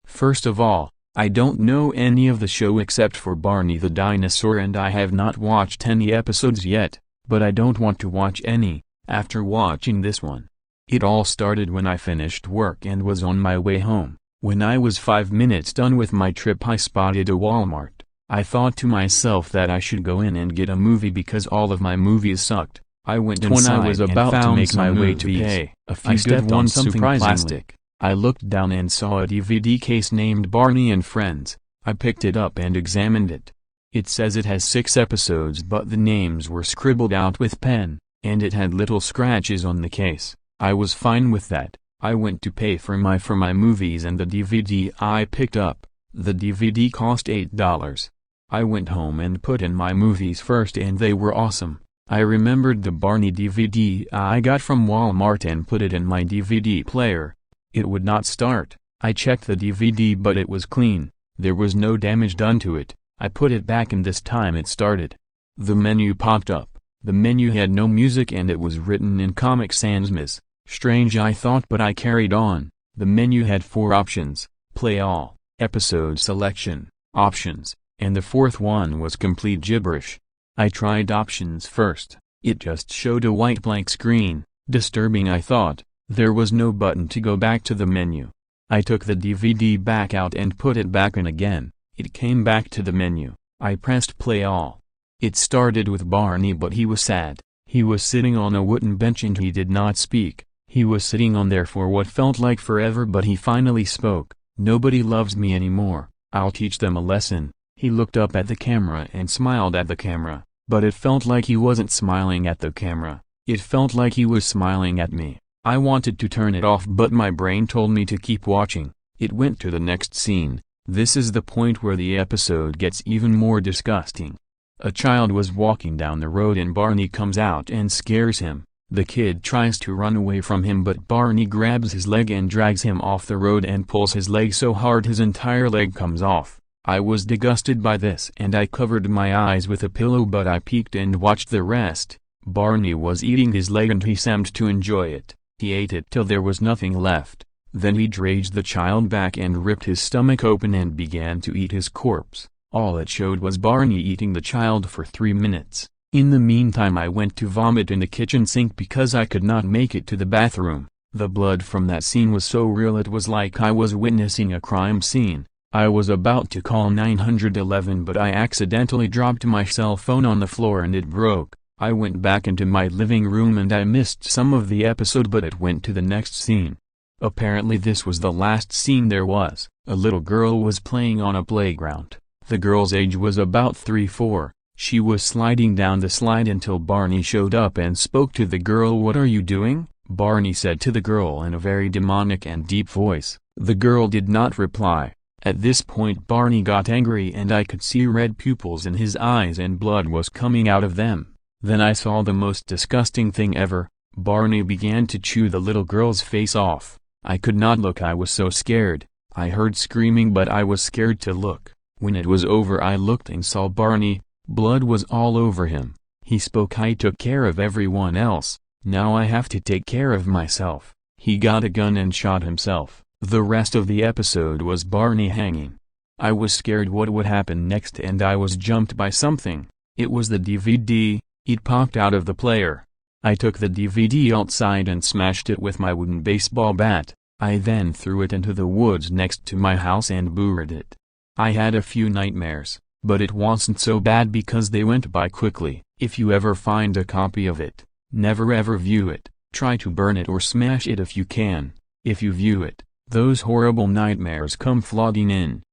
First of all, I don't know any of the show except for Barney the Dinosaur, and I have not watched any episodes yet, but I don't want to watch any, after watching this one. It all started when I finished work and was on my way home. When I was 5 minutes done with my trip, I spotted a Walmart. I thought to myself that I should go in and get a movie because all of my movies sucked. I went inside when I was about to make my way to pay. I stepped on something plastic. I looked down and saw a DVD case named Barney and Friends. I picked it up and examined it. It says it has 6 episodes, but the names were scribbled out with pen, and it had little scratches on the case. I was fine with that. I went to pay for my movies and the DVD I picked up. The DVD cost $8. I went home and put in my movies first, and they were awesome. I remembered the Barney DVD I got from Walmart and put it in my DVD player. It would not start. I checked the DVD, but it was clean. There was no damage done to it. I put it back and this time it started. The menu popped up. The menu had no music and it was written in Comic Sans. Strange, I thought, but I carried on. The menu had 4 options: play all, episode selection, options, and the 4th one was complete gibberish. I tried options first. It just showed a white blank screen. Disturbing, I thought. There was no button to go back to the menu. I took the DVD back out and put it back in again. It came back to the menu. I pressed play all. It started with Barney, but he was sad. He was sitting on a wooden bench and he did not speak. He was sitting on there for what felt like forever, but he finally spoke. "Nobody loves me anymore. I'll teach them a lesson." He looked up at the camera and smiled at the camera, but it felt like he wasn't smiling at the camera. It felt like he was smiling at me. I wanted to turn it off, but my brain told me to keep watching. It went to the next scene. This is the point where the episode gets even more disgusting. A child was walking down the road and Barney comes out and scares him. The kid tries to run away from him, but Barney grabs his leg and drags him off the road and pulls his leg so hard his entire leg comes off. I was disgusted by this and I covered my eyes with a pillow, but I peeked and watched the rest. Barney was eating his leg and he seemed to enjoy it. He ate it till there was nothing left. Then he dragged the child back and ripped his stomach open and began to eat his corpse. All it showed was Barney eating the child for 3 minutes. In the meantime, I went to vomit in the kitchen sink because I could not make it to the bathroom. The blood from that scene was so real, it was like I was witnessing a crime scene. I was about to call 911, but I accidentally dropped my cell phone on the floor and it broke. I went back into my living room and I missed some of the episode, but it went to the next scene. Apparently this was the last scene there was. A little girl was playing on a playground. The girl's age was about 3-4. She was sliding down the slide until Barney showed up and spoke to the girl. "What are you doing?" Barney said to the girl in a very demonic and deep voice. The girl did not reply. At this point Barney got angry and I could see red pupils in his eyes and blood was coming out of them. Then I saw the most disgusting thing ever. Barney began to chew the little girl's face off. I could not look, I was so scared. I heard screaming, but I was scared to look. When it was over I looked and saw Barney. Blood was all over him. He spoke, "I took care of everyone else. Now I have to take care of myself." He got a gun and shot himself. The rest of the episode was Barney hanging. I was scared what would happen next and I was jumped by something. It was the DVD. It popped out of the player. I took the DVD outside and smashed it with my wooden baseball bat. I then threw it into the woods next to my house and buried it. I had a few nightmares, but it wasn't so bad because they went by quickly. If you ever find a copy of it, never ever view it. Try to burn it or smash it if you can. If you view it, those horrible nightmares come flooding in.